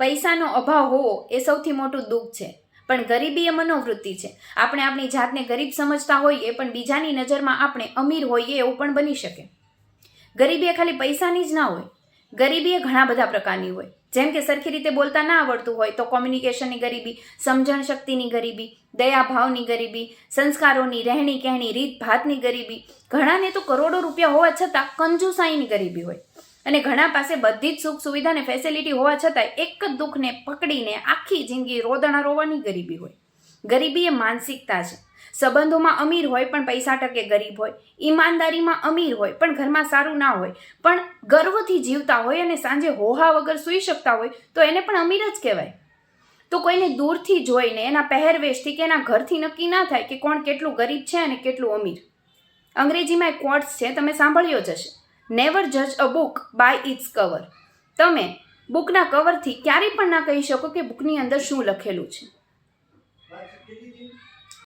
પૈસાનો અભાવ હોવો એ સૌથી મોટું દુઃખ છે, પણ ગરીબી એ મનોવૃત્તિ છે. આપણે આપણી જાતને ગરીબ સમજતા હોઈએ પણ બીજાની નજરમાં આપણે અમીર હોઈએ એવું પણ બની શકે. ગરીબી એ ખાલી પૈસાની જ ના હોય, ગરીબી એ ઘણા બધા પ્રકારની હોય. જેમ કે સરખી રીતે બોલતા ના આવડતું હોય તો કોમ્યુનિકેશનની ગરીબી, સમજણ શક્તિની ગરીબી, દયાભાવની ગરીબી, સંસ્કારોની, રહેણી કહેણી, રીત ભાતની ગરીબી. ઘણાને તો કરોડો રૂપિયા હોવા છતાં કંજુસાઈની ગરીબી હોય, અને ઘણા પાસે બધી જ સુખ સુવિધા અને ફેસિલિટી હોવા છતાં એક જ દુઃખને પકડીને આખી જિંદગી રોદણા રોવાની ગરીબી હોય. ગરીબી એ માનસિકતા છે. સંબંધોમાં અમીર હોય પણ પૈસા ટકે ગરીબ હોય, ઈમાનદારીમાં અમીર હોય પણ ઘરમાં સારું ના હોય, પણ ગર્વથી જીવતા હોય અને સાંજે હોહા વગર સૂઈ શકતા હોય તો એને પણ અમીર જ કહેવાય. તો કોઈને દૂરથી જોઈને એના પહેરવેશથી કે એના ઘરથી નક્કી ના થાય કે કોણ કેટલું ગરીબ છે અને કેટલું અમીર. અંગ્રેજીમાં એક કોટ્સ છે, તમે સાંભળ્યો જ હશે, નેવર જજ a book by its cover. તમે બુકના કવરથી ક્યારેય પણ ના કહી શકો કે બુકની અંદર શું લખેલું છે.